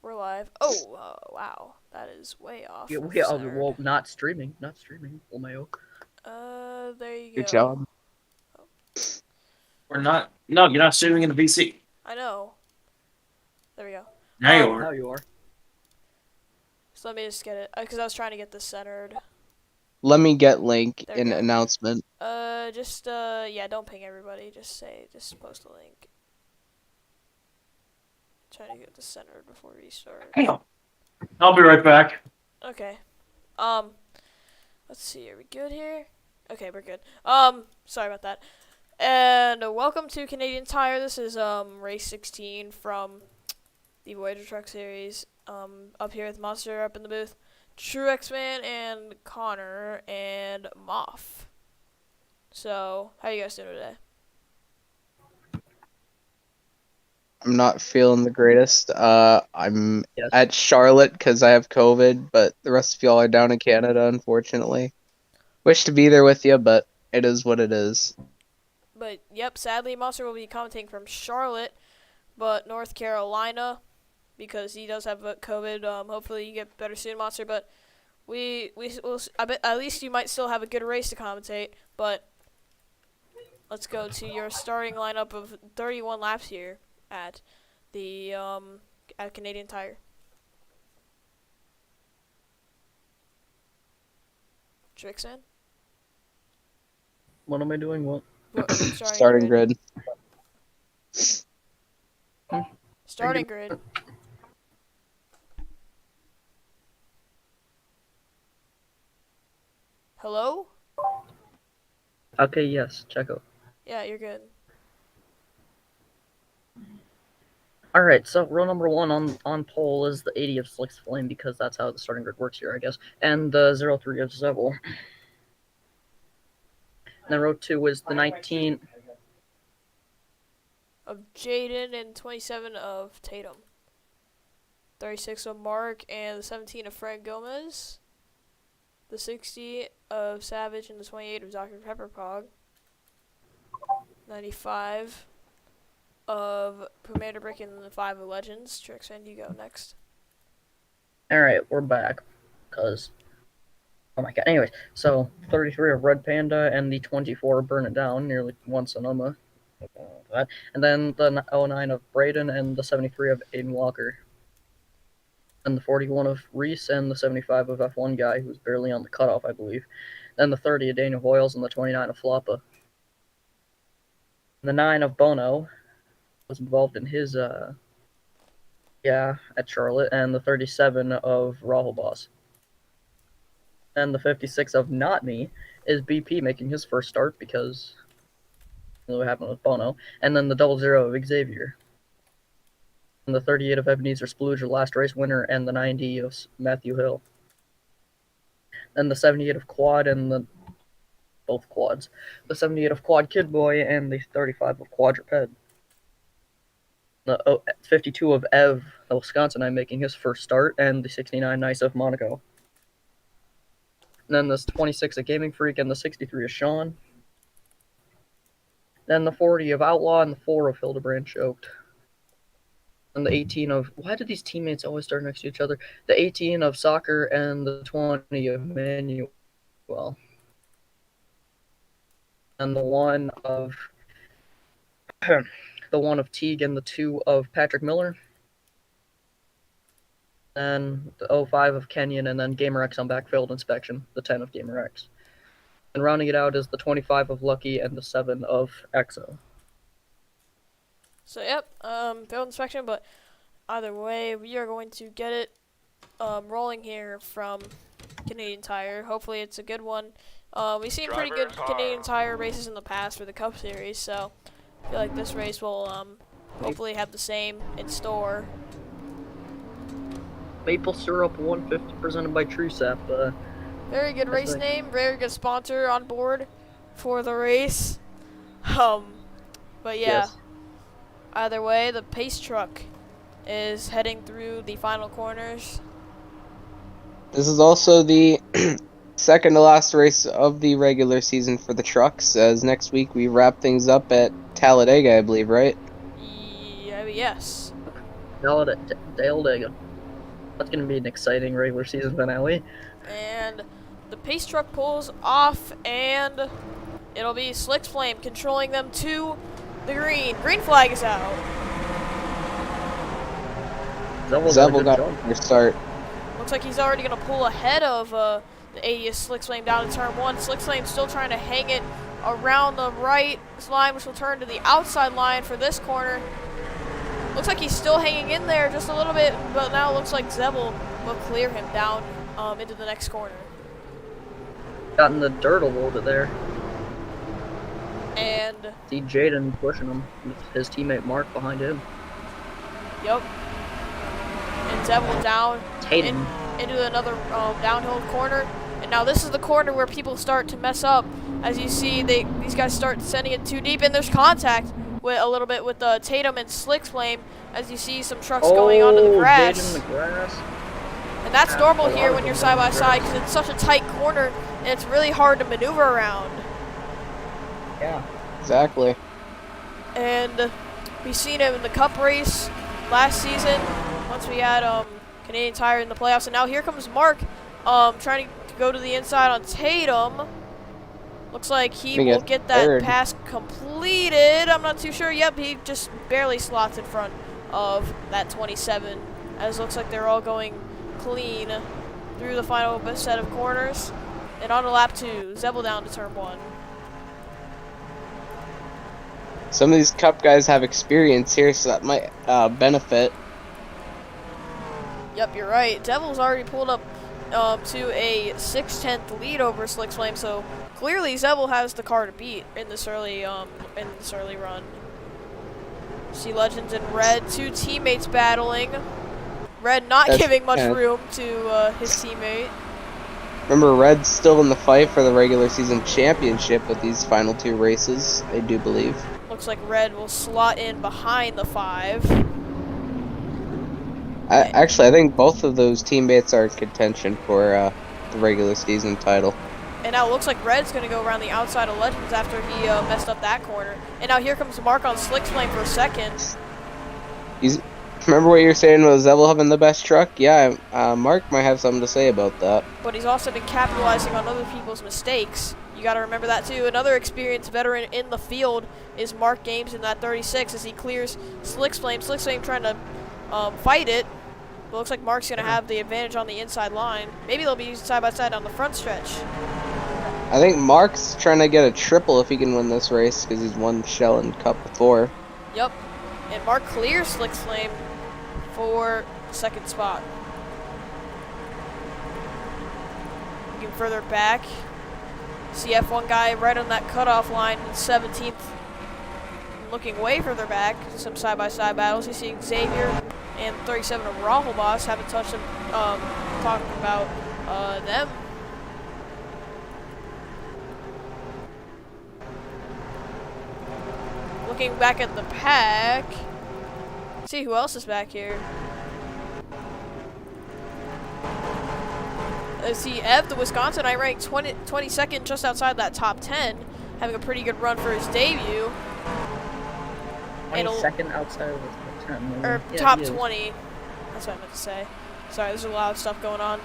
We're live. Oh, wow. That is way off Yeah, of well, centered. not streaming. Not streaming. Lamayo. There you Good go. job. Oh, We're not. No, you're not streaming in the PC. I know. There we go. Now you are. Now you are. So let me just get it. Because I was trying to get this centered. Let me get link There we in go. announcement. Yeah, don't ping everybody. Just post a link. Trying to get this centered before we start. Hang on. I'll be right back. Okay. Let's see. Are we good here? Okay, we're good. Sorry about that. And welcome to Canadian Tire. This is race 16 from the Voyager Truck Series. Up here with Monster up in the booth, True X-Man and Connor and Moff. So, how you guys doing today? I'm not feeling the greatest. I'm Yes. at Charlotte because I have COVID, but the rest of y'all are down in Canada, unfortunately. Wish to be there with you, but it is what it is. But yep, sadly, Monster will be commenting from Charlotte, but North Carolina, because he does have COVID. Hopefully you get better soon, Monster. But we will. I bet at least you might still have a good race to commentate. But let's go to your starting lineup of 31 laps here at the at Canadian Tire. Trixon? What am I doing? What? Starting grid. Starting grid. Hello? Okay, yes. Check out. Yeah, you're good. Alright, so row number 1 on pole is the 80 of Slick's Flame, because that's how the starting grid works here, I guess. And the 03 of Zevel. Then row 2 is the 19... Of Jaden and 27 of Tatum. 36 of Mark and the 17 of Fred Gomez. The 60 of Savage and the 28 of Dr. Pepperpog. 95 of Commander Brick and the 5 of Legends. Trixan, you go next. Alright, we're back. Because... Oh my god. Anyways, so 33 of Red Panda and the 24 of Burn It Down, nearly one Sonoma. That. And then the 09 of Braden and the 73 of Aiden Walker. And the 41 of Reese and the 75 of F1 guy who's barely on the cutoff, I believe. Then the 30 of Daniel Hoyles and the 29 of Floppa. The 9 of Bono was involved in his, at Charlotte, and the 37 of Rahul Boss. And the 56 of Not Me is BP making his first start because what happened with Bono. And then the 00 of Xavier. And the 38 of Ebenezer Splooge, last race winner, and the 90 of Matthew Hill. And the 78 of Quad and both quads. The 78 of Quad Kid Boy and the 35 of Quadruped. The 52 of Ev, the Wisconsinite, making his first start, and the 69 Nice of Monaco. And then this 26 of Gaming Freak and the 63 of Sean. Then the 40 of Outlaw and the 4 of Hildebrand Choked. And the 18 of... Why do these teammates always start next to each other? The 18 of Soccer and the 20 of Manuel. And the 1 of... the 1 of Teague and the 2 of Patrick Miller. Then the 05 of Kenyon, and then GamerX on backfield inspection, the 10 of GamerX. And rounding it out is the 25 of Lucky and the 7 of EXO. So, yep, field inspection, but either way, we are going to get it rolling here from Canadian Tire. Hopefully it's a good one. We've seen pretty good Canadian Tire races in the past for the Cup Series, so I feel like this race will hopefully have the same in store. Maple Syrup 150 presented by TrueSap. Very good race nice. name, very good sponsor on board for the race. But yeah, Yes. Either way, the pace truck is heading through the final corners. This is also the second to last race of the regular season for the trucks, as next week we wrap things up at Talladega, I believe, right? Yes. Talladega. That's going to be an exciting regular season finale. And the pace truck pulls off, and it'll be Slick's Flame controlling them to the green. Green flag is out. Zevel got your start. Looks like he's already going to pull ahead of the 80th Slick's Flame down to turn 1. Slick's Flame still trying to hang it around the right line, which will turn to the outside line for this corner. Looks like he's still hanging in there just a little bit, but now it looks like Zevel will clear him down into the next corner. Got in the dirt a little bit there. And See Jaden pushing him with his teammate Mark behind him. yep. And Zevel down Tatum. into another downhill corner. And now this is the corner where people start to mess up. As you see, these guys start sending it too deep, and there's contact with a little bit with Tatum and Slick's Flame. As you see some trucks going onto the grass. Jaden in the grass. And that's Yeah, normal a lot here of when you're them side by on the side grass. because it's such a tight corner and it's really hard to maneuver around. Yeah. Exactly. And we've seen him in the Cup race last season once we had Canadian Tire in the playoffs. And now here comes Mark trying to go to the inside on Tatum. Looks like he will get that third. pass completed. I'm not too sure. Yep, he just barely slots in front of that 27. As it looks like they're all going clean through the final set of corners. And on to lap 2, Zevel down to turn 1. Some of these Cup guys have experience here, so that might benefit. Yep, you're right. Zevel's already pulled up to a 6/10 lead over Slick's Flame, so clearly Zevel has the car to beat in this early run. See Legends in red, 2 teammates battling. Red not That's giving much kinda- room to his teammate. Remember, Red's still in the fight for the regular season championship with these final 2 races, I do believe. Looks like Red will slot in behind the 5. Actually, I think both of those teammates are in contention for the regular season title. And now it looks like Red's going to go around the outside of Legends after he messed up that corner. And now here comes Mark on Slick's Flame for a second. Remember what you were saying about Zevel having the best truck? Yeah, Mark might have something to say about that. But he's also been capitalizing on other people's mistakes. You got to remember that too. Another experienced veteran in the field is Mark Games in that 36 as he clears Slick's Flame. Slick's Flame trying to fight it. But looks like Mark's going to have the advantage on the inside line. Maybe they'll be side by side on the front stretch. I think Mark's trying to get a triple if he can win this race because he's won Shell and Cup before. Yep. And Mark clears Slick's Flame for second spot. Looking further back. CF1 guy right on that cutoff line in 17th. Looking way further back. Some side-by-side battles. You see Xavier and 37 of Rahul Boss. Haven't touched them. Talking about them. Looking back at the pack. See who else is back here. See Ev, the Wisconsinite, ranked 22nd, just outside that top 10, having a pretty good run for his debut. 22nd outside of the top 10. Or Yeah, top he is. 20. That's what I meant to say. Sorry, there's a lot of stuff going on.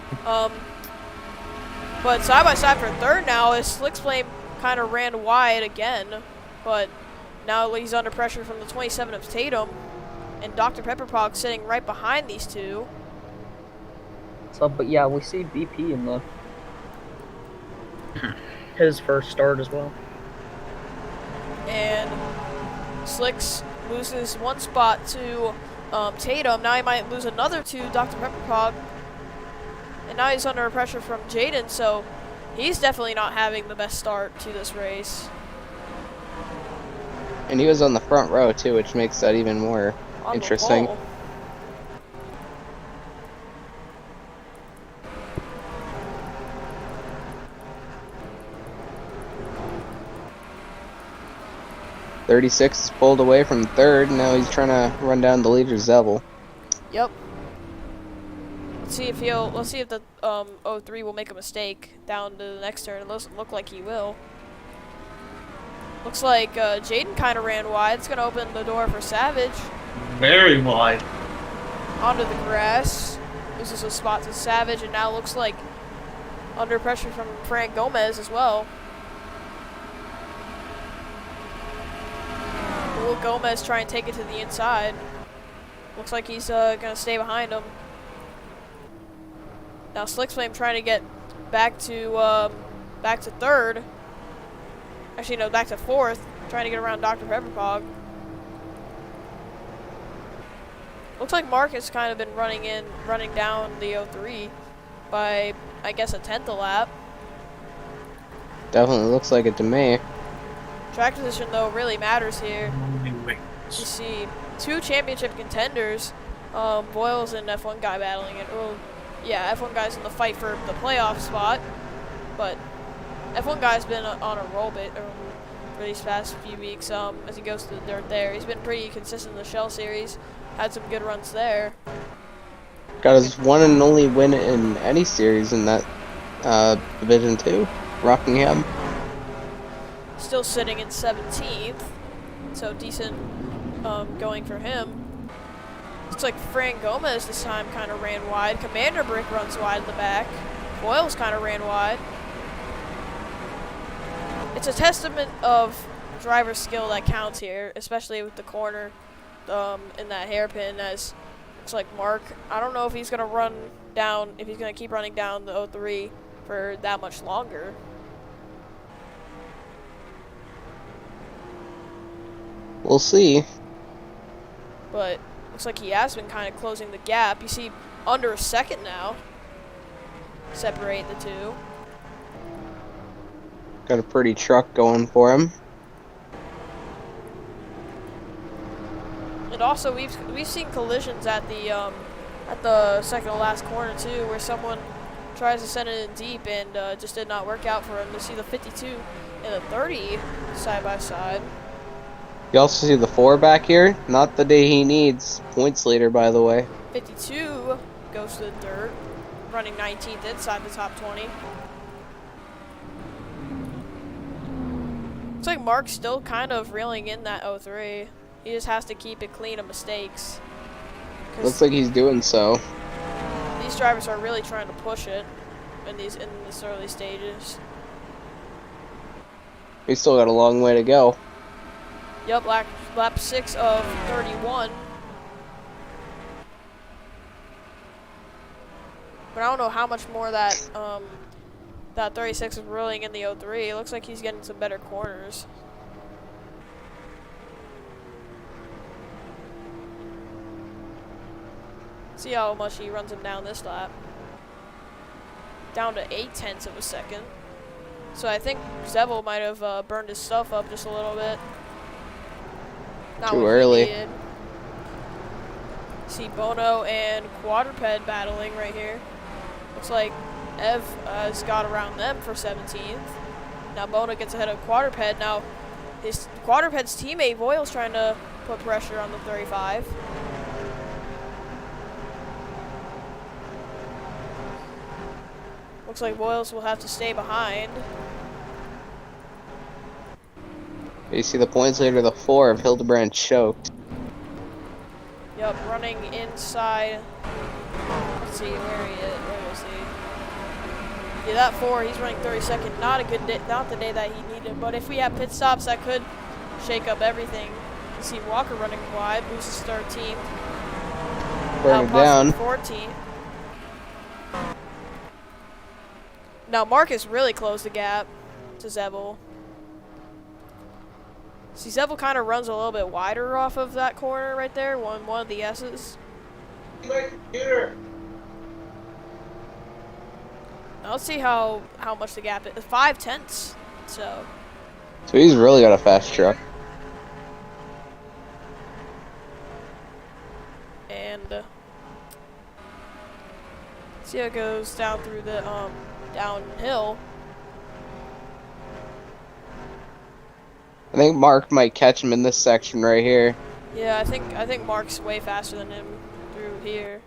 But side by side for third now is Slick's Flame kind of ran wide again, but now he's under pressure from the 27 of Tatum, and Dr. Pepperpog sitting right behind these two. So, but yeah, we see BP in the his first start as well. And Slicks loses one spot to Tatum. Now he might lose another to Dr. Pepperpog. And now he's under pressure from Jaden, so he's definitely not having the best start to this race. And he was on the front row too, which makes that even more On the interesting. pole. .36 is pulled away from third, and now he's trying to run down the leader Zevel. Yep. Let's see if the 03 will make a mistake down to the next turn. It doesn't look like he will. Looks like Jaden kind of ran wide. It's gonna open the door for Savage Very wide. onto the grass. loses a spot to Savage, and now looks like under pressure from Fran Gomez as well. Will Gomez try and take it to the inside? Looks like he's gonna stay behind him. Now Slick Flame trying to get back to third. Actually, no, back to fourth. Trying to get around Dr. Pepperpog. Looks like Mark has kind of been running down the 03 by, I guess, a tenth a lap. Definitely looks like it to me. Track position, though, really matters here. You see two championship contenders, Boyles and F1 guy battling it. Well, yeah, F1 guy's in the fight for the playoff spot, but F1 guy's been on a roll bit for these past few weeks. As he goes to the dirt there, he's been pretty consistent in the Shell Series. Had some good runs there. Got his one and only win in any series in that Division 2, Rockingham. Still sitting in 17th, so decent going for him. Looks like Fran Gomez this time kind of ran wide. Commander Brick runs wide in the back. Boyles kind of ran wide. It's a testament of driver skill that counts here, especially with the corner in that hairpin, as looks like Mark, I don't know if he's going to run down, if he's going to keep running down the 03 for that much longer. We'll see. But looks like he has been kind of closing the gap. You see under a second now separate the two. Got a pretty truck going for him. And also we've seen collisions at the second to last corner too, where someone tries to send it in deep and just did not work out for him. To see the 52 and the 30 side by side. You also see the 4 back here. Not the day he needs. Points leader, by the way. 52 goes to the dirt, running 19th inside the top 20. Looks like Mark's still kind of reeling in that 03. He just has to keep it clean of mistakes. Looks like he's doing so. These drivers are really trying to push it in this early stages. He's still got a long way to go. Yep, lap 6 of 31. But I don't know how much more that 36 is rolling in the 03. It looks like he's getting some better corners. See how much he runs him down this lap. Down to 0.8 of a second. So I think Zevel might have burned his stuff up just a little bit. Not Too what he early. needed. See Bono and Quadruped battling right here. Looks like Ev has got around them for 17th. Now Bono gets ahead of Quadruped. Now his Quadruped's teammate Voil's trying to put pressure on the 35. Looks like Voil's will have to stay behind. You see the points leader, the 4 of Hildebrand choked. Yep, running inside. Let's see, where is he? Yeah, that 4, he's running 32nd. Not a good day, not the day that he needed. But if we have pit stops, that could shake up everything. You see Walker running wide, loses 13th. Burn it down. 14th. Now Marcus really closed the gap to Zevel. See, Zevel kind of runs a little bit wider off of that corner right there, one of the S's. Now let's see how much the gap is. 0.5. So he's really got a fast truck. And see how it goes down through the downhill. I think Mark might catch him in this section right here. Yeah, I think Mark's way faster than him through here.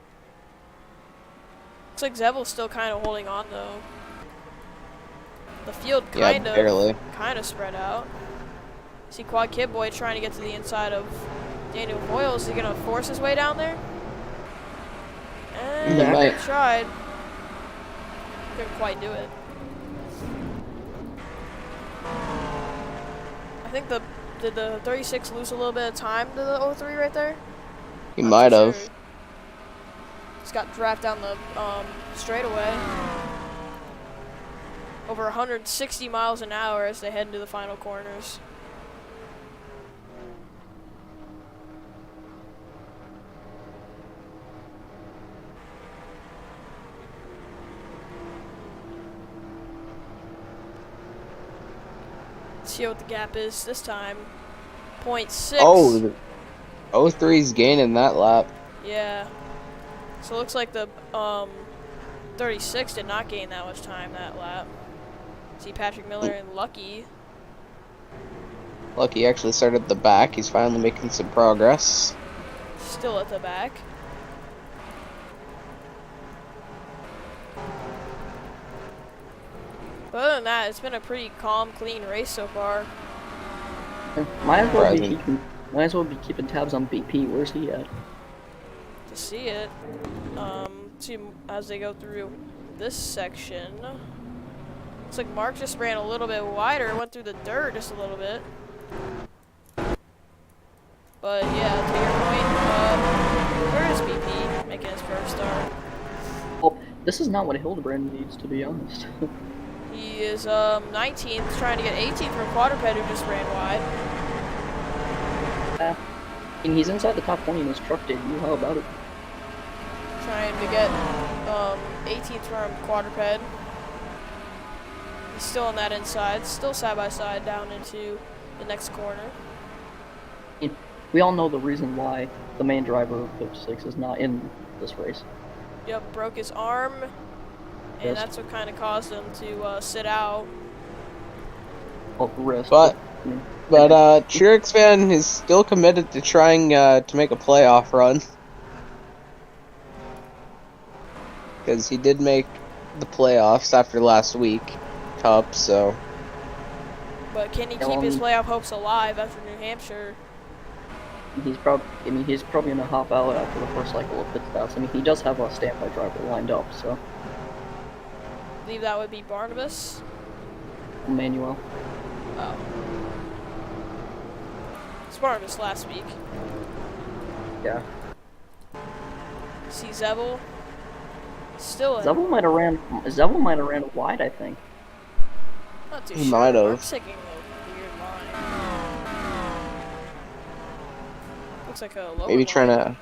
Looks like Zevel's still kind of holding on though. The field kind of spread out. See Quad Kid Boy trying to get to the inside of Daniel Boyles. Is he gonna force his way down there? And He he might. tried. Couldn't quite do it. I think did the 36 lose a little bit of time to the 03 right there? He Not might too have. sure. Just got dragged down the straightaway. Over 160 miles an hour as they head into the final corners. Let's see what the gap is this time. 0.6. Oh, 03's gaining that lap. Yeah. So it looks like the 36 did not gain that much time that lap. See Patrick Miller and Lucky. Lucky actually started at the back. He's finally making some progress. Still at the back. But other than that, it's been a pretty calm, clean race so far. Might as well be Surprising. keeping tabs on BP. Where's he at? To see it, see as they go through this section. Looks like Mark just ran a little bit wider, went through the dirt just a little bit. But yeah, to your point, where is BP making his first start? Well, this is not what Hildebrand needs, to be honest. He is 19th, trying to get 18th from Quadruped, who just ran wide. I mean, he's inside the top 20 in his truck debut. How about it? Trying to get 18th from Quadruped. He's still on that inside, still side by side down into the next corner. I mean, we all know the reason why the main driver of 56 is not in this race. Yep, broke his arm, and Yes. that's what kind of caused him to sit out. Well, wrist. But- I mean, But Trix fan is still committed to trying to make a playoff run. Because he did make the playoffs after last week Cup, so But can he Yeah, keep well, his playoff hopes alive after New Hampshire? he's probably gonna hop out after the first cycle of pit stops. I mean, he does have a standby driver lined up, so I believe that would be Barnabas. Emmanuel. Oh. It's Barnabas last week. Yeah. See Zevel. Still in. Zevel might have ran wide, I think. Not too He sure. might have. Mark's taking a weird line. Looks like a lower maybe line.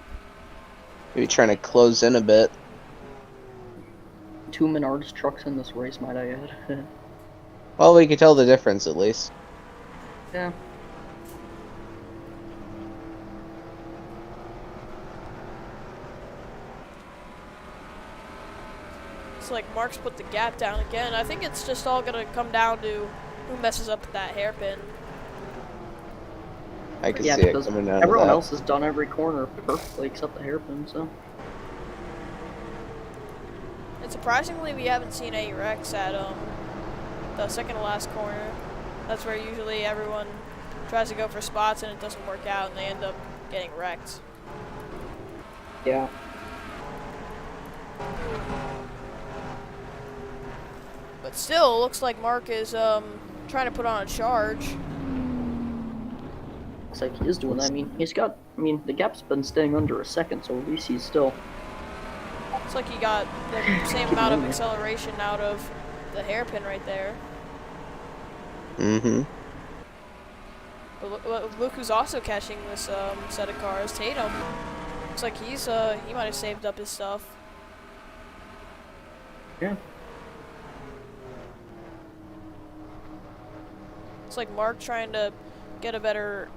trying to close in a bit. 2 Menards trucks in this race, might I add. Well, we could tell the difference at least. Yeah. It's like Mark's put the gap down again. I think it's just all gonna come down to who messes up that hairpin. I can Yeah, see it because coming down. everyone to that. else has done every corner perfectly except the hairpin, so. And surprisingly, we haven't seen any wrecks at the second to last corner. That's where usually everyone tries to go for spots and it doesn't work out and they end up getting wrecked. Yeah. But still, looks like Mark is trying to put on a charge. Looks like he is doing that. I mean, the gap's been staying under a second, so at least he's still. Looks like he got the same amount of acceleration out of the hairpin right there. Mm-hmm. But look who's also catching this set of cars, Tatum. Looks like he might have saved up his stuff. Yeah. Looks like Mark trying to get a better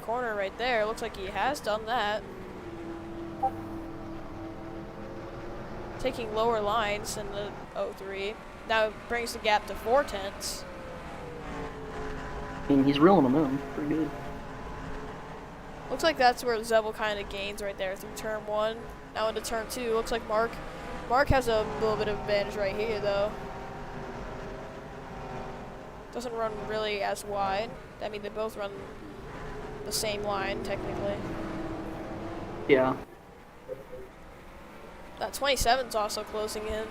corner right there. Looks like he has done that. Taking lower lines in the 03. Now it brings the gap to 4/10. I mean, he's reeling them in pretty good. Looks like that's where Zevel kind of gains right there through turn 1. Now into turn 2. Looks like Mark has a little bit of advantage right here though. Doesn't run really as wide. I mean, they both run the same line technically. Yeah. That 27's also closing in.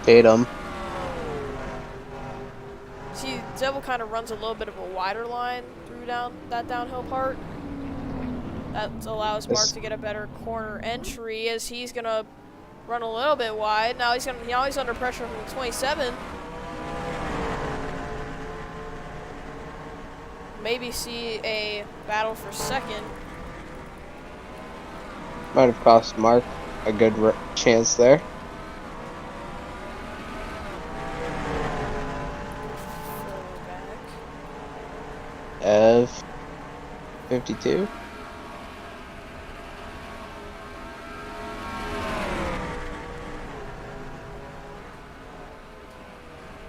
Tatum. See, Devil kind of runs a little bit of a wider line through that downhill part. That allows Mark Yes. to get a better corner entry as he's gonna run a little bit wide. Now he's under pressure from the 27. Maybe see a battle for second. Might have cost Mark a good chance there. Further back. Ev 52.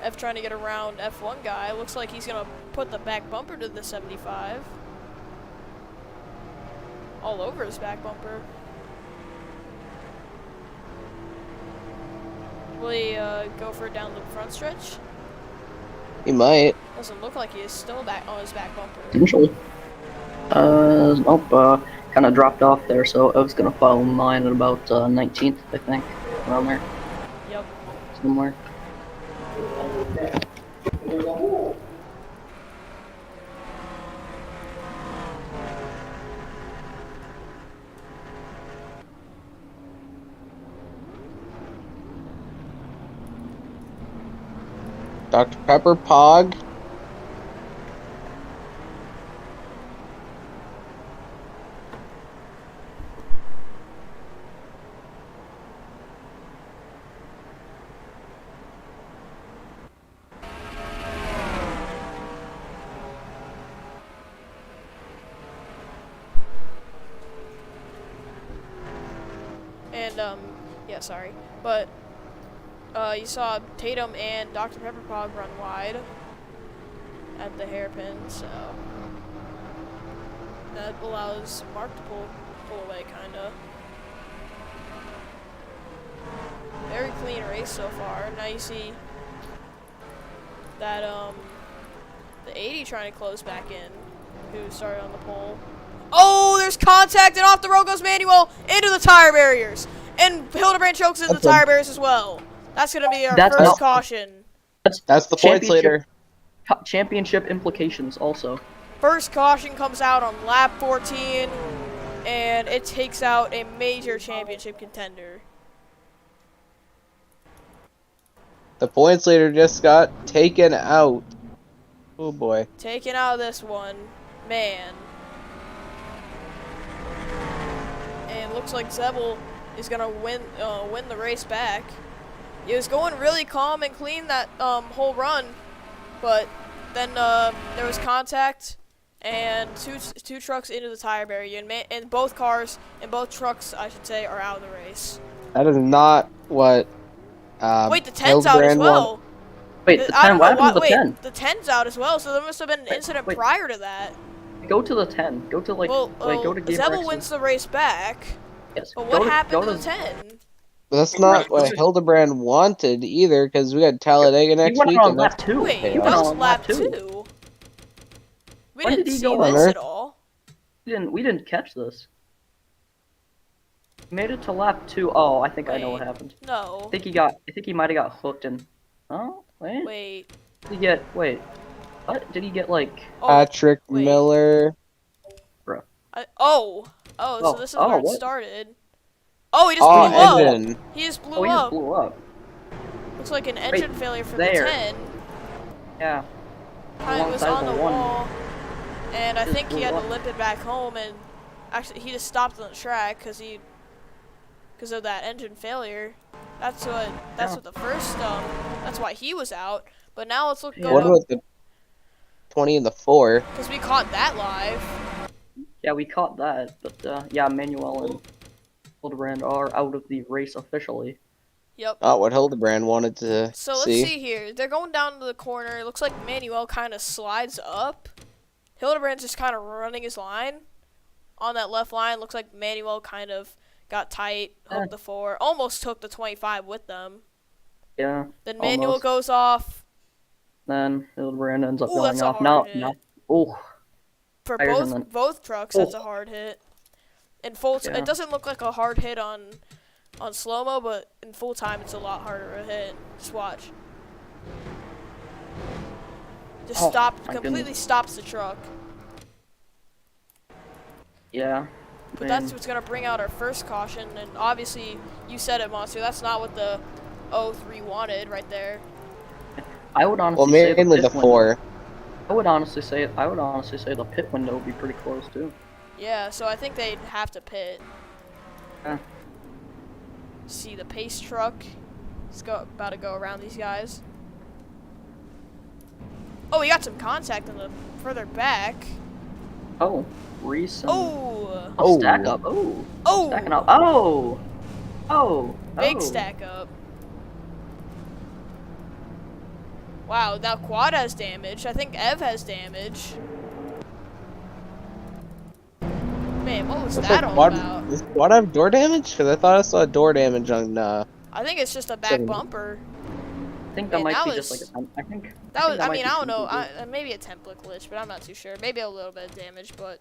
F trying to get around F1 guy. Looks like he's gonna put the back bumper to the 75. All over his back bumper. Will he go for it down the front stretch? He might. Doesn't look like he is still back on his back bumper. Potentially. Nope, kind of dropped off there, so I was gonna follow mine at about 19th, I think, around there, Yep. somewhere. Dr. Pepper, Pog. And yeah, sorry, but you saw Tatum and Dr. Pepperpog run wide at the hairpin, so that allows Mark to pull away, kinda. Very clean race so far. Now you see that the 80 trying to close back in, who started on the pole. Oh, there's contact, and off the road goes Manuel into the tire barriers, and Hildebrand chokes into the tire barriers as well. That's gonna be our first caution. That's the points leader. Championship implications also. First caution comes out on lap 14, and it takes out a major championship contender. The points leader just got taken out. Oh boy. Taking out this one, man. And looks like Zebel is gonna win the race back. It was going really calm and clean that whole run, but then there was contact and two trucks into the tire barrier, and both cars and both trucks, I should say, are out of the race. That is not what. Wait, the 10's out as well. Wait, the 10, what happened to the 10? The 10's out as well, so there must have been an incident prior to that. Go to the 10. Go to, go to Game Zebel wins the race back. Yes. But what happened to the 10? That's not what Hildebrand wanted either, because we got Talladega next week. He went on lap 2. Wait, that was lap 2. We didn't see this at all. We didn't catch this. He made it to lap 2. Oh, I think I know what happened. No. I think he might have got hooked and. Oh, wait. Wait. Wait. What? Did he get like. Patrick Miller. Bro. So this is where it what? started. Oh, he just blew up. Engine. He just blew Oh, he up. just blew up. Looks like an engine failure for there. the 10. Yeah. It was on the one. wall. And I Just think he blew had up. to limp it back home, and actually he just stopped on the track because of that engine failure. That's what the first that's why he was out. But now let's look What about the 20 and the 4? because we caught that live. Yeah, we caught that, but yeah, Manuel and Hildebrand are out of the race officially. Yep. Not what Hildebrand wanted to So let's see here. They're going down to the corner. It looks like Manuel kind of slides up. Hildebrand's just kind of running his line on that left line. Looks like Manuel kind of got tight, hooked the 4, almost took the 25 with them. Yeah. Then Manuel goes off. Then Hildebrand ends up Ooh, going that's a off. hard hit. For Tires both trucks, that's a hard hit. And Fultz, Yeah. it doesn't look like a hard hit on on slow-mo, but in full time it's a lot harder to hit. Just watch. Just Oh, my completely goodness. stops the truck. Yeah. But that's what's gonna bring out our first caution, and obviously, you said it, Monster, that's not what the 03 wanted right there. I would honestly Well, say mainly the pit window. 4. I would honestly say the pit window would be pretty close too. Yeah, so I think they'd have to pit. Yeah. See the pace truck. It's about to go around these guys. Oh, we got some contact in the further back. Oh, recent. Oh! Oh. Stack up. Oh. Oh! Stacking up. Oh. Oh. Big oh. stack up. Wow, now Quad has damage. I think Ev has damage. Man, what was that all about? Does Quad have door damage? Because I thought I saw door damage on. I think it's just a back Seven. bumper. I think that Man, might that be was- just like a. I think. That was, that I might mean, be I don't know. something Maybe a template glitch, but I'm not too sure. Maybe a little bit of damage, but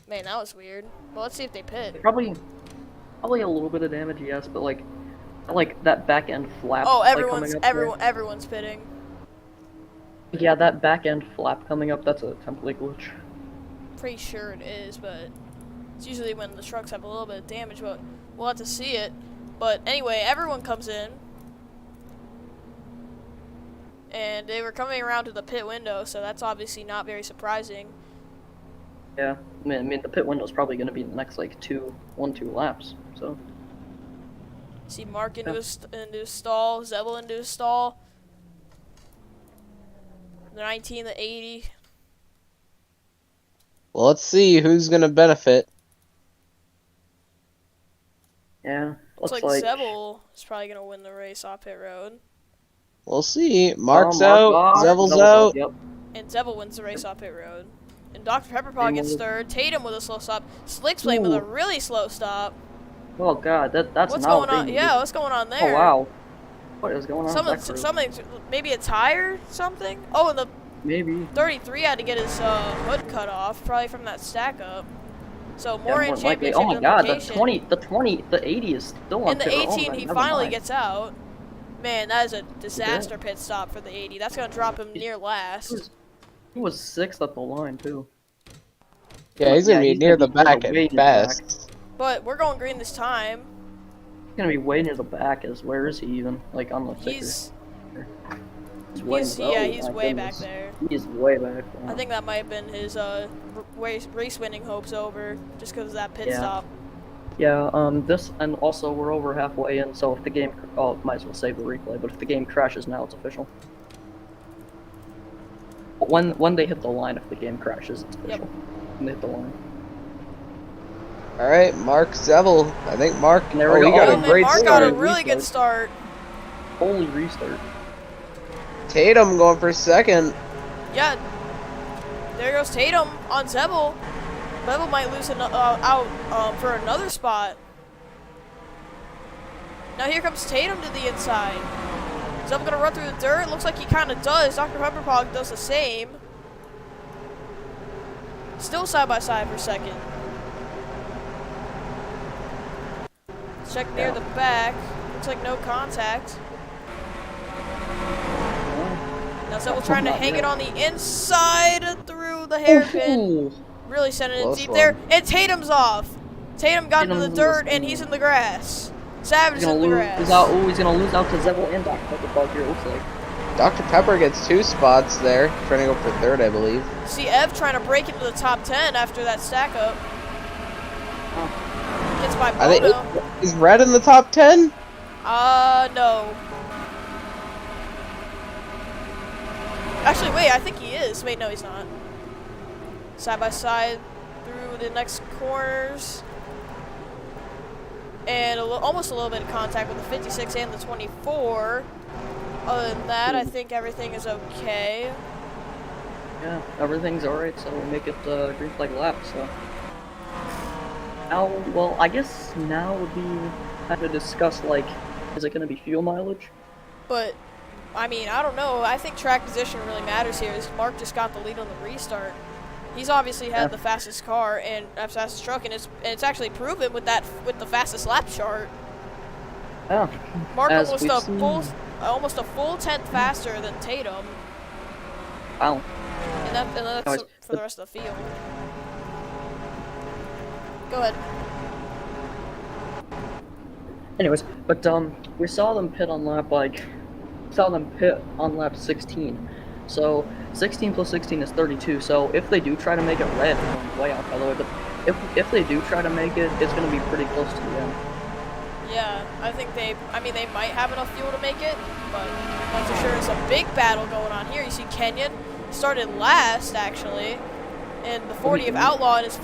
man, that was weird. Well, let's see if they pit. Probably a little bit of damage, yes, but like that back end flap. Oh, like, coming up everyone's pitting. there. Yeah, that back end flap coming up. That's a template glitch. Pretty sure it is, but it's usually when the trucks have a little bit of damage. But we'll have to see it. But anyway, everyone comes in. And they were coming around to the pit window, so that's obviously not very surprising. Yeah, I mean the pit window is probably going to be the next like 2 laps. So See Mark into his stall, Zebel into his stall. The 19, the 80. Well, let's see who's gonna benefit. yeah, Looks looks like like Zebel is probably gonna win the race off pit road, We'll see. Mark's Mark out. off, Zebel's Zebel's out. Yep. and Zebel wins the race off pit road. And Dr. Pepperpaw Same gets with- third. Tatum with a slow stop. Slickslane with a Ooh. really slow stop. Oh god, that's What's not going what on? they Yeah, needed. what's going on Oh there? wow. What is going on? Something, maybe a tire, something. Oh, and the Maybe. 33 had to get his hood cut off, probably from that stack up. So Yeah, more in more than likely. championship Oh my god, the implication. the 80 is still on And the pit road. Oh 18, my- he never finally mind. gets out. Man, that is a disaster pit stop for the 80. That's gonna drop him near last. He was 6th at the line too. Yeah, he's gonna be he's near gonna the be back way at near the best. But we're going green this time. He's gonna be way near the back. Where is he even? Like on the sticker. He's way he's my way back goodness. there. He's way back. I think that might have been his race winning hopes over just because of that pit Yeah. stop. Yeah. This and also we're over halfway in, so if the game, might as well save the replay. But if the game crashes now, it's official. When they hit the line, if the game crashes, it's official. When they hit the line. All right, Mark Zebel. I think Mark. And there we he go. got Oh a man, great Mark start. got a really good start. Holy restart. Tatum going for second. Yeah. There goes Tatum on Zebel. Zebel might lose out for another spot. Now here comes Tatum to the inside. Zebel gonna run through the dirt. Looks like he kind of does. Dr. Pepperpog does the same. Still side by side for second. Check near the back. Looks like no contact. Now Zebel trying to hang it on the inside through the hairpin. Ooh. Really sending it Close deep one. there. And Tatum's off. Tatum got into the Tatum's dirt lost. and he's in the grass. Savage He's is in gonna the lose. grass. He's gonna lose out to Zebel and Dr. Pepperpog here. It looks like. Dr. Pepper gets 2 spots there, trying to go for third, I believe. See Ev trying to break into the top 10 after that stack up. Gets by I think Bono. is Red in the top 10? No. Actually, wait, I think he is. Wait, no, he's not. Side by side through the next corners. And almost a little bit of contact with the 56 and the 24. Other than that, I think everything is okay. Yeah, everything's alright, so we'll make it green flag lap, so. Now, well, I guess now would be time to discuss, like, is it gonna be fuel mileage? But, I mean, I don't know. I think track position really matters here. As Mark just got the lead on the restart. He's obviously had Yeah. the fastest car and fastest truck, and it's actually proven with the fastest lap chart. Yeah. Mark As almost we've a seen. almost a full tenth faster than Tatum, Wow. and that's Anyways, for the rest of the field. Go ahead. Anyways, but we saw them pit on lap 16. So 16 plus 16 is 32. So if they do try to make it red, we're going way out by the way, but if they do try to make it, it's going to be pretty close to the end. Yeah, I think they might have enough fuel to make it, but not so sure. It's a big battle going on here. You see Kenyon started last, actually, in the 40 of Outlaw in his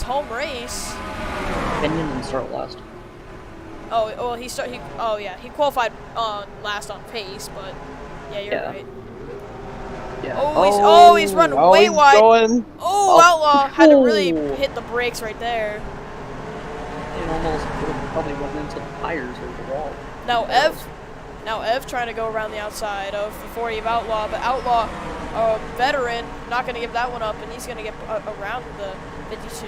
home race. Kenyon didn't start last. Oh, well, he qualified last on pace, but yeah, you're right. Yeah. He's running way he's wide. Going. Outlaw had to really hit the brakes right there. It almost probably went into the tires or the wall. Now Ev trying to go around the outside of the 40 of Outlaw, but Outlaw, a veteran, not going to give that one up, and he's going to get around the 52.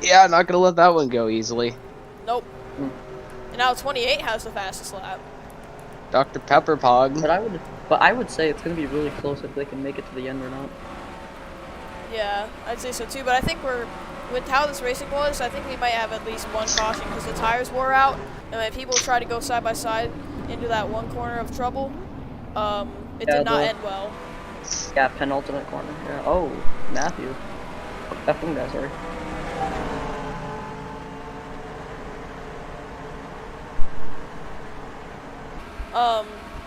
Yeah, not gonna let that one go easily. Nope. And now 28 has the fastest lap. Dr. Pepper Pog. But I would say it's gonna be really close if they can make it to the end or not. Yeah, I'd say so too, but I think with how this racing was, I think we might have at least one caution because the tires wore out, and when people try to go side by side into that one corner of trouble, it did not end well. Yeah, penultimate corner. Yeah. Oh, Matthew. F1 guy, sorry.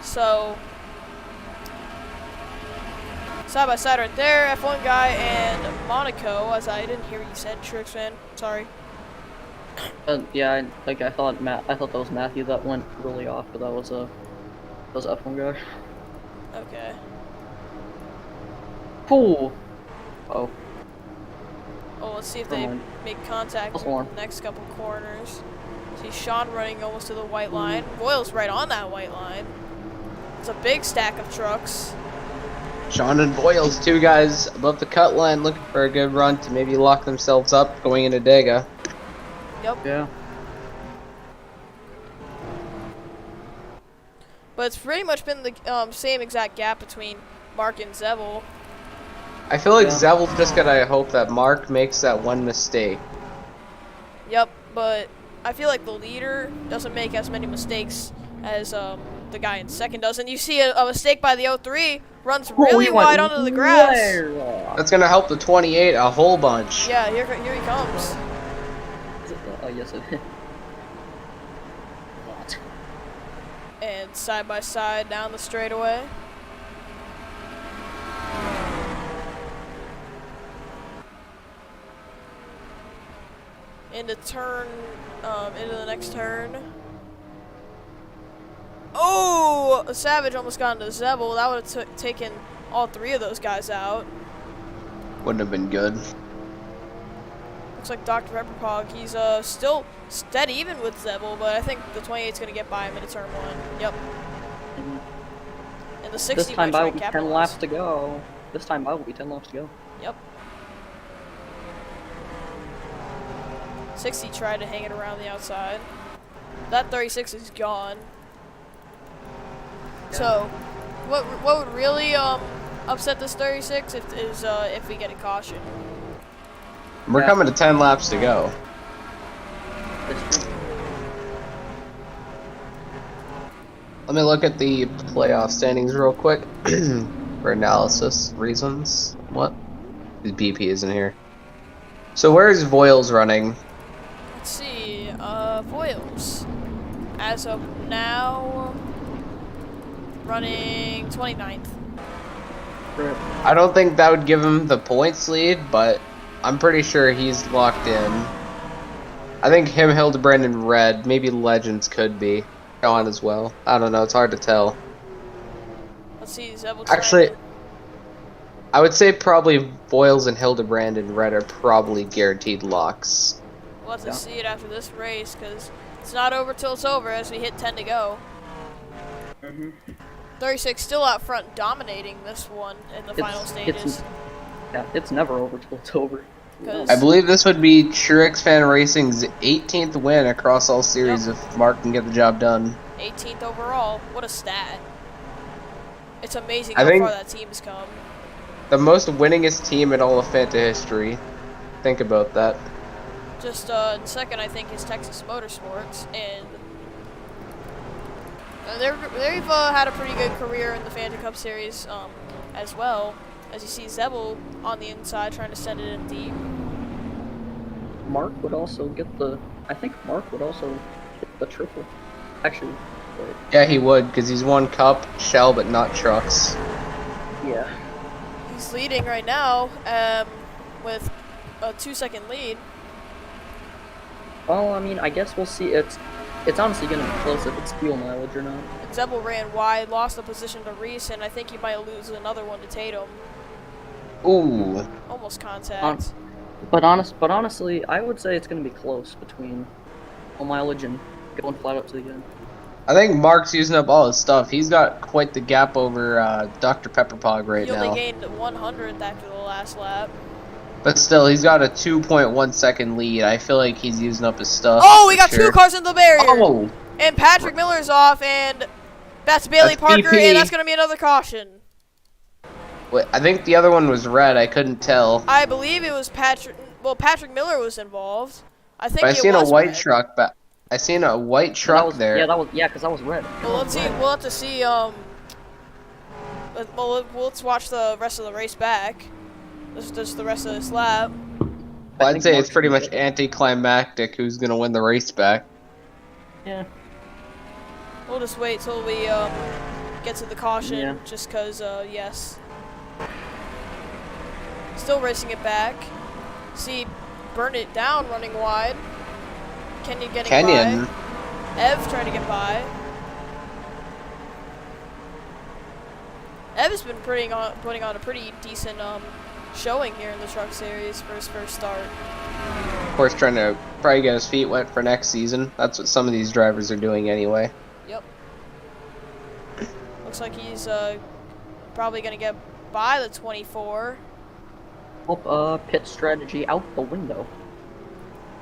So side by side right there, F1 guy and Monaco, as I didn't hear what you said, Tricks fan. Sorry. Yeah, I thought that was Matthew that went really off, but that was F1 guy. Okay. Cool. Oh. Oh, let's see if they make contact in the next couple corners. See Sean running almost to the white line. Boyle's right on that white line. It's a big stack of trucks. Sean and Boyles, two guys above the cut line, looking for a good run to maybe lock themselves up going into Dega. Yep. Yeah. But it's pretty much been the same exact gap between Mark and Zevel. I feel like Zevel's just gotta hope that Mark makes that one mistake. Yep, but I feel like the leader doesn't make as many mistakes as the guy in second does. And you see a mistake by the 03, runs really wide onto the grass. That's gonna help the 28 a whole bunch. Yeah, here he comes. Oh, yes it is. And side by side down the straightaway. Into the next turn. Oh, Savage almost got into Zevel. That would have taken all three of those guys out. Wouldn't have been good. Looks like Dr. Pepperpog, he's still steady even with Zevel, but I think the 28's going to get by him into turn 1. Yep. And the 60 This time might try by and will be 10 capitalize. laps to go. This time by will be 10 laps to go. Yep. 60 tried to hang it around the outside. That 36 is gone. So, what would really upset this 36 if we get a caution? We're coming to 10 laps to go. Let me look at the playoff standings real quick for analysis reasons. What? His BP isn't here. So where's Voiles running? Let's see, Voiles. As of now, running 29th. I don't think that would give him the points lead, but I'm pretty sure he's locked in. I think him, Hildebrand, and Red, maybe Legends could be gone as well. I don't know, it's hard to tell. Let's see, Zevel. Actually, I would say probably Voiles and Hildebrand and Red are probably guaranteed locks. We'll have to see it after this race, because it's not over till it's over as we hit 10 to go. 36 still out front, dominating this one in the final stages. It's never over till it's over. 'Cause- I believe this would be Truex Fan Racing's 18th win across all series if Mark can get the job done. 18th overall. What a stat. It's amazing I how think- far that team's come. The most winningest team in all of Fanta history. Think about that. Just in second, I think, is Texas Motorsports, and they've had a pretty good career in the Fanta Cup Series as well. As you see, Zebel on the inside trying to send it in deep. Mark would also get the. I think Mark would also hit the triple. Actually, wait. Yeah, he would, because he's won Cup, Shell, but not Trucks. Yeah. He's leading right now with a 2-second lead. Well, I mean, I guess we'll see. It's honestly gonna be close if it's fuel mileage or not. Zebel ran wide, lost the position to Reese, and I think he might lose another one to Tatum. Ooh. Almost contact. But honestly, I would say it's gonna be close between fuel mileage and going flat out to the end. I think Mark's using up all his stuff. He's got quite the gap over Dr. Pepperpog right He now. only gained 100th after the last lap. But still, he's got a 2.1 second lead. I feel like he's using up his stuff. Oh, we got for sure. two cars in the barrier! Oh! And Patrick Miller's off, and that's Bailey That's Parker, BP. and that's going to be another caution. Wait, I think the other one was red. I couldn't tell. I believe it was Patrick. Well, Patrick Miller was involved. I think But I it seen a was white red. truck, but I seen a white truck that was, there. Yeah, because that was red. Well, let's see. We'll have to see. Let's watch the rest of the race back. This is just the rest of this lap. Well, I I'd think say Mark it's pretty should much get it. anticlimactic who's gonna win the race back. Yeah. We'll just wait till we get to the caution, Yeah. just cause yes. Still racing it back. See, burn it down, running wide. Kenyon getting Kenyon. by. Ev trying to get by. Ev has been putting on a pretty decent showing here in the Truck Series for his first start. Of course, trying to probably get his feet wet for next season. That's what some of these drivers are doing anyway. Yep. Looks like he's probably gonna get by the 24. Well, pit strategy out the window.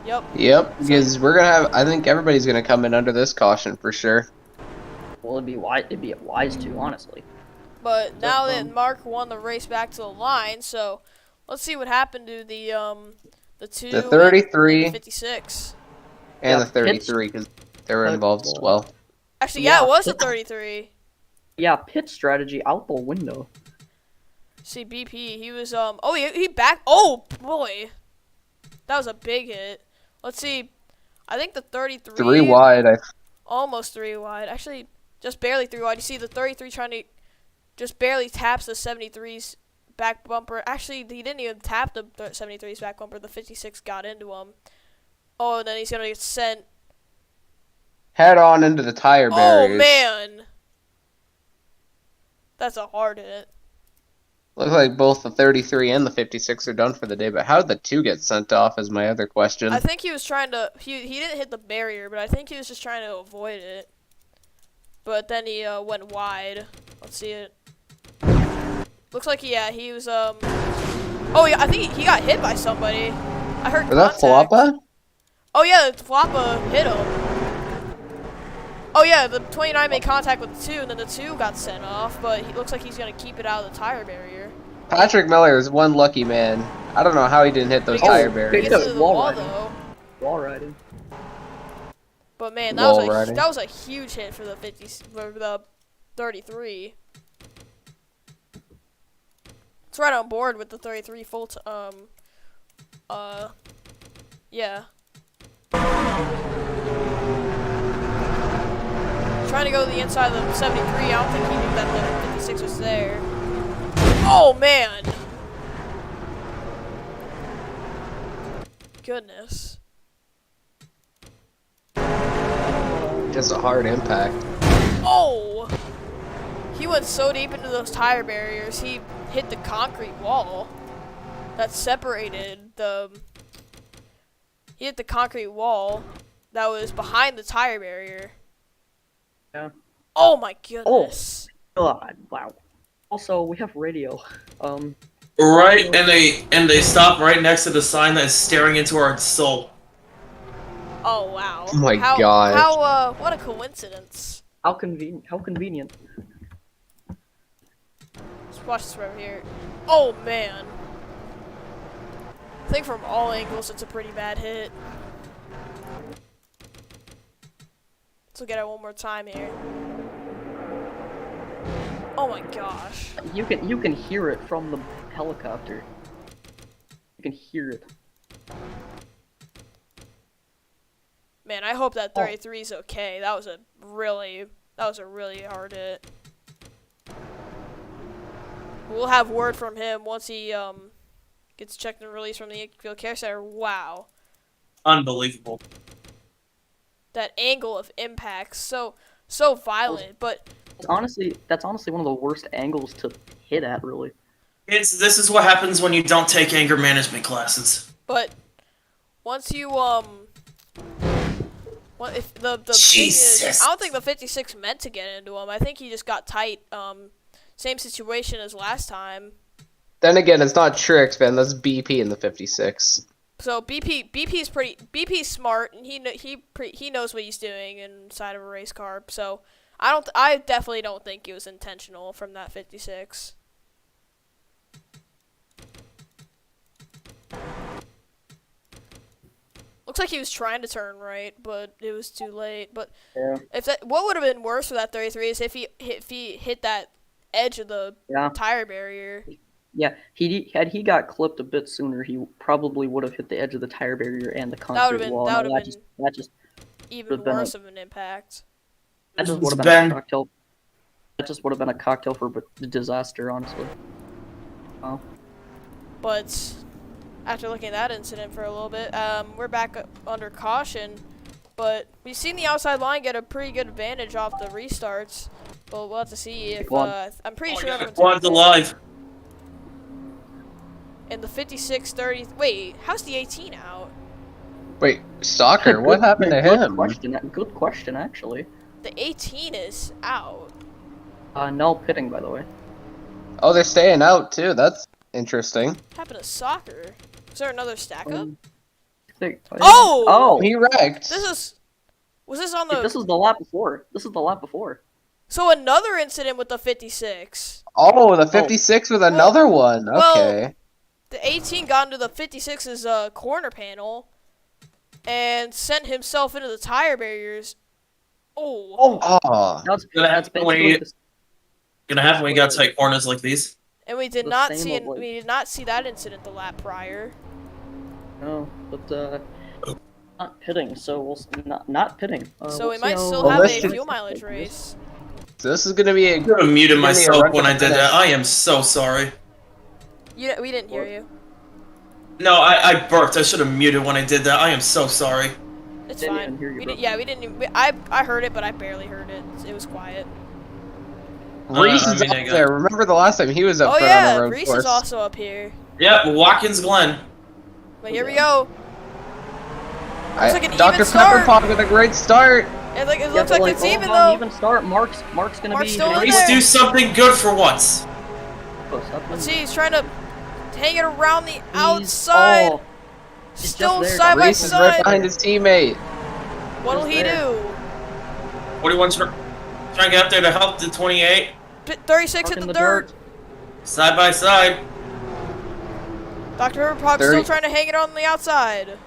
Yep. Yep, because we're gonna have. I think everybody's gonna come in under this caution for sure. Well, it'd be wise to, honestly. But now that Mark won the race back to the line, so let's see what happened to the 2 The 33 and the 56. And Yeah, the 33 because they were involved as well. Actually, yeah, it Yeah. was a 33. Yeah, pit strategy out the window. See, BP, he was oh, he back. Oh boy, that was a big hit. Let's see. I think the 33. 3 wide. Almost 3 wide. Actually, just barely 3 wide. You see the 33 trying to just barely taps the 73's back bumper. Actually, he didn't even tap the 73's back bumper. The 56 got into him. Oh, and then he's gonna get sent. Head on into the tire barriers. Oh man, that's a hard hit. Looks like both the 33 and the 56 are done for the day, but how did the 2 get sent off is my other question. I think he was trying to. He didn't hit the barrier, but I think he was just trying to avoid it. But then he went wide. Let's see it. Looks like he was Oh yeah, I think he got hit by somebody. I heard. Was that contact. Floppa? Oh yeah, Floppa hit him. Oh yeah, the 29 made contact with the 2, and then the 2 got sent off. But he looks like he's gonna keep it out of the tire barrier. Patrick Miller is one lucky man. I don't know how he didn't hit those He gets- tire He barriers. gets into the Wall wall riding. though. Wall riding. But man, Wall riding. that was a huge hit for the 33. It's right on board with the 33 full yeah. Trying to go to the inside of the 73. I don't think he knew that the 56 was there. Oh man. Goodness. Just a hard impact. Oh! He went so deep into those tire barriers, he hit the concrete wall that separated the... He hit the concrete wall that was behind the tire barrier. Yeah. Oh my goodness. God, wow. Also, we have radio. Right, and they stop right next to the sign that is staring into our soul. Oh wow. Oh my how, gosh. How what a coincidence. How convenient. How convenient. Let's watch this right here. Oh man. I think from all angles it's a pretty bad hit. Let's look at it one more time here. Oh my gosh. You can hear it from the helicopter. You can hear it. Man, I hope that 33 is okay. That was a really hard hit. We'll have word from him once he gets checked and released from the Infield Care Center. Wow. Unbelievable. That angle of impact, so violent, but That's honestly one of the worst angles to hit at, really. This is what happens when you don't take anger management classes. But once you if the thing Jesus. is, I don't think the 56 meant to get into him. I think he just got tight. Same situation as last time. Then again, it's not Trix, man. That's BP in the 56. So BP's smart, and he knows what he's doing inside of a race car. So I definitely don't think it was intentional from that 56. Looks like he was trying to turn right, but it was too late. But Yeah. what would have been worse for that 33 is if he hit that edge of the tire barrier. Yeah, had he got clipped a bit sooner, he probably would have hit the edge of the tire barrier and the concrete wall. That would have been that just even worse of an impact. That just would have been a cocktail. That just would have been a cocktail for disaster, honestly. Oh. But after looking at that incident for a little bit, we're back under caution. But we've seen the outside line get a pretty good advantage off the restarts. But we'll have to see if I'm pretty sure everyone's Quad's alive. And the 56-30. Wait, how's the 18 out? Wait, Stalker, what happened to him? Good question, actually. The 18 is out. No pitting, by the way. Oh, they're staying out too. That's interesting. What happened to soccer? Is there another stack up? Oh! He wrecked. Was this on the? This is the lap before. This is the lap before. So another incident with the 56. Oh, the 56 with another one. Okay. The 18 got into the 56's corner panel and sent himself into the tire barriers. Oh. That's basically Gonna happen when you got tight corners like these. And we did not see that incident the lap prior. No, but not pitting. So we'll not pitting. So we we'll might see still how- have a fuel mileage race. So this is gonna be a. I could have muted myself run when I for did the that. I am so sorry. We didn't hear you. No, I burped. I should have muted when I did that. I am so sorry. It's Didn't fine. even hear you, bro. We didn't. I heard it, but I barely heard it. It was quiet. Reese is up there. Remember the last time he was up Oh front yeah, on the road Reese course? is also up here. Yep, Watkins Glen. But here we go. Looks like an Dr. even start. Pepperpot with a great start. It Yeah, looks but like it's even an though. even start. Mark's gonna Mark's be. still in Reese, there. do something good for once. Let's see, he's trying to hang it around the outside. Oh, he's Still just there. side by Reese is right side. behind his teammate. What'll he do? 41's trying to get up there to help the 28. 36 hit Mark the in dirt. Side by side. Dr. Herberpop's still trying to hang it on the outside.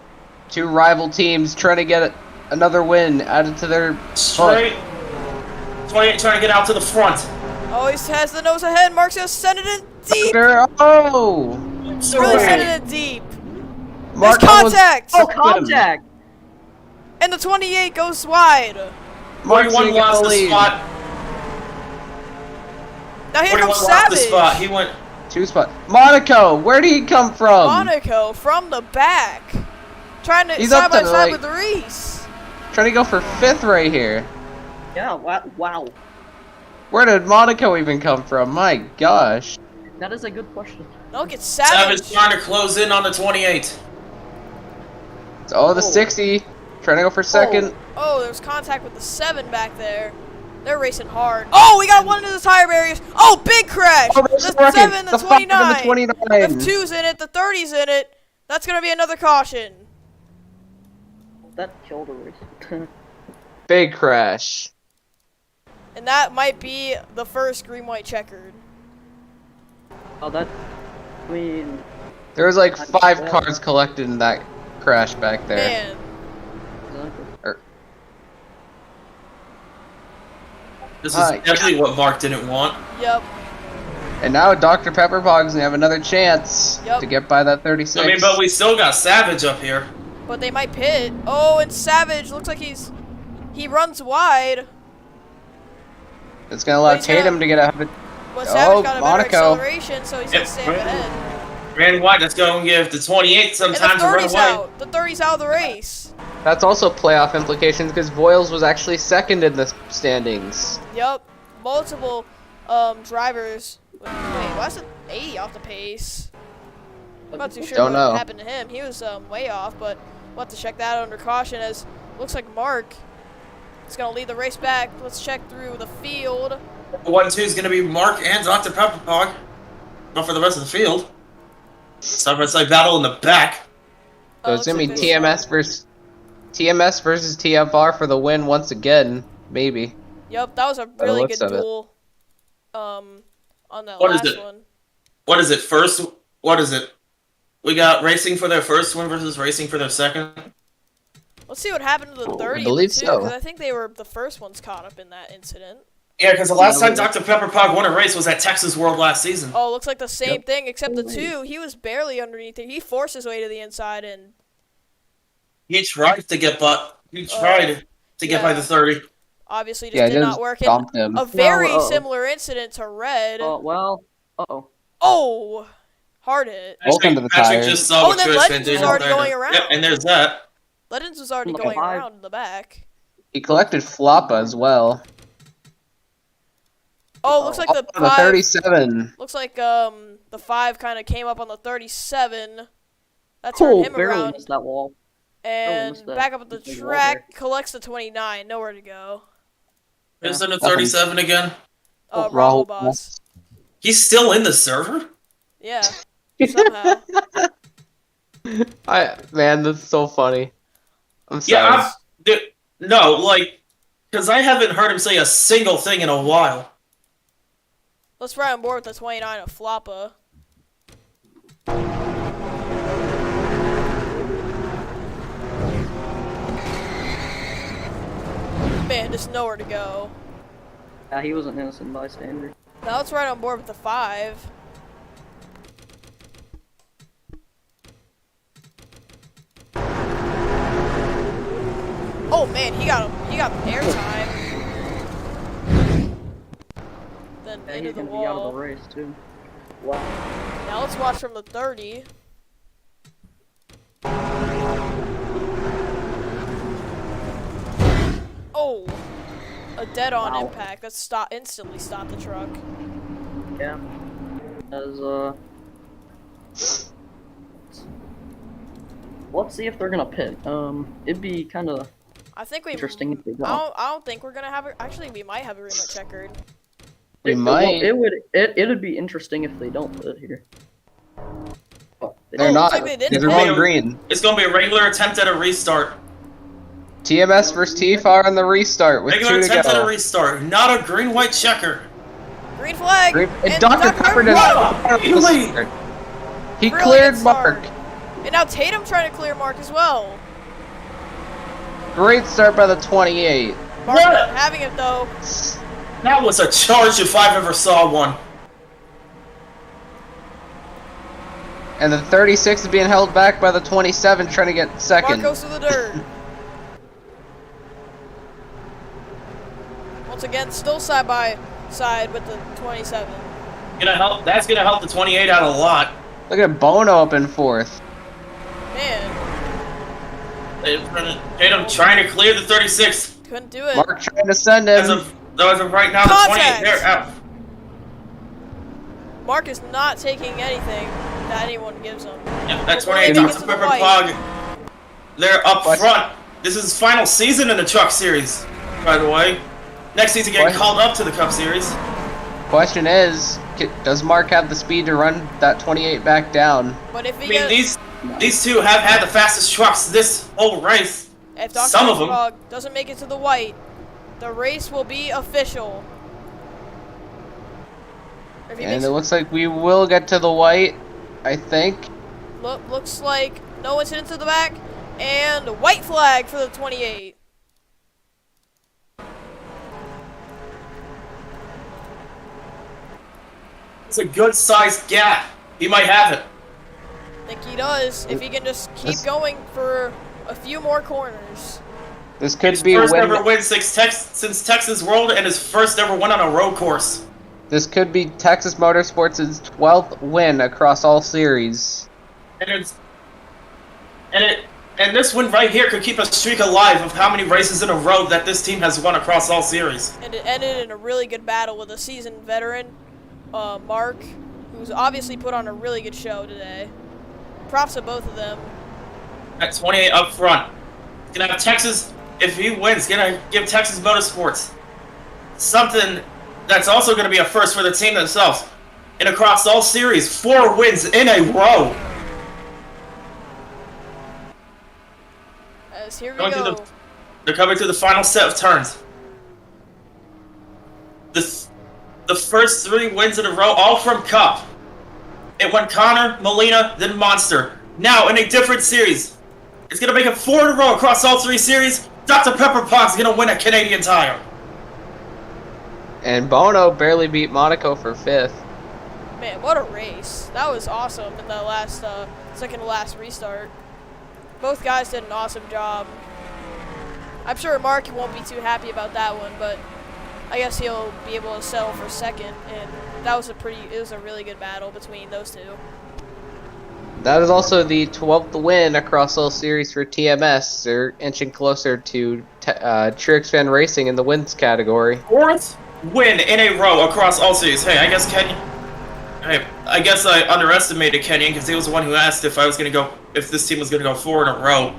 Two rival teams trying to get another win added to their Straight. 28 trying to get out to the front. Oh, he has the nose ahead. Mark's gonna send it in deep. Oh! Really send it in deep. Mark There's contact. Oh, contact! And the 28 goes wide. Mark's 41 lost the lead. spot. Now here 41 comes lost the Savage. spot. He went. Two spot. Monaco, where did he come from? Monaco from the back. Trying to He's side up by to, side like- with Reese. Trying to go for fifth right here. Yeah, wow. Where did Monaco even come from? My gosh. That is a good question. Look at Savage Savage. trying to close in on the 28. Oh, the 60. Trying to go for second. Oh, there's contact with the 7 back there. They're racing hard. Oh, we got one into the tire barriers. Oh, big crash. Oh, The they're 7, the the 5 and 29. the 29. The 2's in it. The 30's in it. That's going to be another caution. That killed a race. Big crash. And that might be the first green-white checkered. Oh, that. I mean. There was like 5 cars collected in that crash back there. Man. This is definitely what Mark didn't want. Yep. And now Dr. Pepper Pog's gonna have another chance Yep. to get by that 36. I mean, but we still got Savage up here. But they might pit. Oh, and Savage looks like he runs wide. It's gonna allow He's gonna- Tatum to get ahead of. But Savage Oh, got a better Monaco. acceleration, so he's Yep. gonna stay up ahead. Ran wide, that's going to give the 28 And some the time to run 30's away. out. The 30's out of the race. That's also playoff implications because Voiles was actually second in the standings. Yep. Multiple drivers. Wait, why is it 80 off the pace? I'm not too sure Don't what know. happened to him. He was way off, but we'll have to check that out under caution as looks like Mark is going to lead the race back. Let's check through the field. 1-2 is going to be Mark and Dr. Pepper Pog. Not for the rest of the field. Side-by-side battle in the back. So it's gonna be TMS versus TFR for the win once again, maybe. Yep, that was a the really looks good of it. duel. On that What is last it? one. What is it? First, what is it? We got racing for their first win versus racing for their second. Let's see what happened to the 30 believe too, so. because I think they were the first ones caught up in that incident. Yeah, because the last Yeah, time Dr. Pepper Pog won a race was at Texas World last season. Oh, looks like the same Yep. thing, except the 2, he was barely underneath it. He forced his way to the inside, and He tried to get by yeah. the 30. obviously just Yeah, did just not work. And stomped him. a very Well, similar incident to Red. Well. Uh-oh. Oh, hard hit. Both into the Patrick tires. just saw Oh, what and then Trish Legends did was right already there. going around. Yep, and there's that. Legends was already Like going five. around in the back. He collected Floppa as well. Oh, looks like the On the 5. 37. Looks like the 5 kind of came up on the 37. That turned Oh, him barely around. missed that wall. And missed that. back up at the Big wall track, collects the 29. Nowhere to go. Who's in the Nothing. 37 again? Rahul Boss. He's still in the server? Yeah. Somehow. Man, that's so funny. I'm sorry. Yeah, no, like, because I haven't heard him say a single thing in a while. Let's ride on board with the 29 of Floppa. Man, just nowhere to go. Yeah, he was an innocent bystander. Now let's ride on board with the 5. Oh man, he got airtime. Then Yeah, into he's the gonna be out of wall. the race too. Wow. Now let's watch from the 30. Oh, a dead-on Wow. impact. That instantly stopped the truck. Yeah. As let's see if they're gonna pit. It'd be kind of I think we. interesting if they don't. I don't think we're gonna have it. Actually, we might have a remote checkered. We It might. It'd be interesting if they don't pit here. But They're Oh, not. looks like they didn't They're pit. going green. It's going to be a regular attempt at a restart. TMS versus TFR on the restart with Regular 2 to attempt at a go. restart. Not a green-white checker. Green flag. And Dr. Pepper did What? He Really cleared good Mark. start. And now Tatum trying to clear Mark as well. Great start by the 28. Mark What? not having it though. That was a charge if I've ever saw one. And the 36 is being held back by the 27 trying to get second. Mark goes through the dirt. Once again, still side by side with the 27. That's gonna help the 28 out a lot. Look at Bono up in 4th. Man, Tatum trying to clear the 36. couldn't do it. Mark trying to send As him. of right now, Contact! the 28 they're out. Mark is not taking anything that anyone gives him. Yeah, that's Before they 28 make it Dr. to the Pepper white. Pog. They're up What? front. This is his final season in the Truck Series, by the way. next season getting called up to the Cup Series. Question is, does Mark have the speed to run that 28 back down? But if I he mean, gets, these two have had the fastest trucks this whole race. if Dr. Some of them. Frog doesn't make it to the white, the race will be official. If he And makes it looks like we will get to the white, I think. looks like no incident to the back, and white flag for the 28. It's a good sized gap. He might have it. I think he does, if he can just keep going for a few more corners. This could His be first win. ever win since Texas World, and his first ever win on a road course. This could be Texas Motorsports' 12th win across all series. And this win right here could keep a streak alive of how many races in a row that this team has won across all series. And it ended in a really good battle with a seasoned veteran, Mark, who's obviously put on a really good show today. Props to both of them. At 28 up front. He's gonna have Texas, if he wins, gonna give Texas Motorsports something that's also gonna be a first for the team themselves. And across all series, 4 wins in a row. As here we go. They're coming through the final set of turns. The first 3 wins in a row, all from Cup. It went Connor, Molina, then Monster. Now, in a different series, it's going to make it 4 in a row across all 3 series. Dr. Pepper Pot's going to win a Canadian Tire. And Bono barely beat Monaco for 5th. Man, what a race. That was awesome in the last, second to last restart. Both guys did an awesome job. I'm sure Mark won't be too happy about that one, but I guess he'll be able to settle for second, and that was it was a really good battle between those two. That is also the 12th win across all series for TMS. They're inching closer to Truex Fan Racing in the wins category. 4th win in a row across all series. Hey, I guess I underestimated Kenyon because he was the one who asked if this team was gonna go 4 in a row.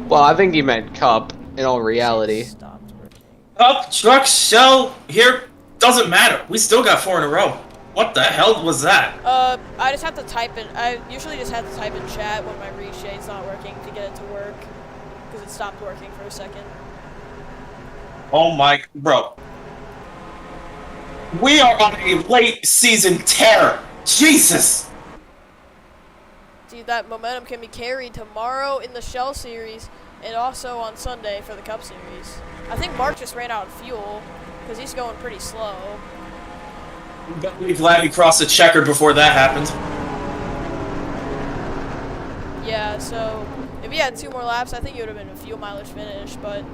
Well, I think he meant Cup, in all reality. Stopped working. Up, truck, shell, here, doesn't matter. We still got 4 in a row. What the hell was that? I just have to type in. I usually just have to type in chat when my reshade's not working to get it to work, because it stopped working for a second. Oh my, bro. We are on a late season tear. Jesus. See, that momentum can be carried tomorrow in the Shell Series and also on Sunday for the Cup Series. I think Mark just ran out of fuel because he's going pretty slow. I'm be glad he crossed the checkered before that happened. Yeah, so if he had 2 more laps, I think it would have been a fuel mileage finish, but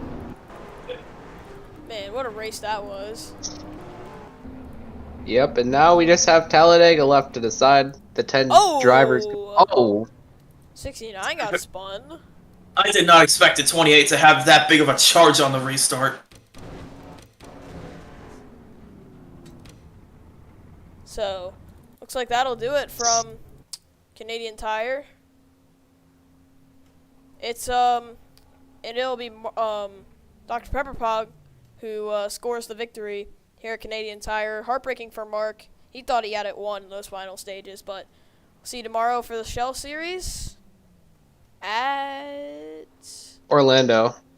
man, what a race that was. Yep, and now we just have Talladega left to decide the 10 drivers. Oh! 69 got spun. I did not expect the 28 to have that big of a charge on the restart. So, looks like that'll do it from Canadian Tire. It's, and it'll be, Dr. Pepperpog who, scores the victory here at Canadian Tire. Heartbreaking for Mark. He thought he had it won in those final stages, but we'll see you tomorrow for the Shell Series at Orlando.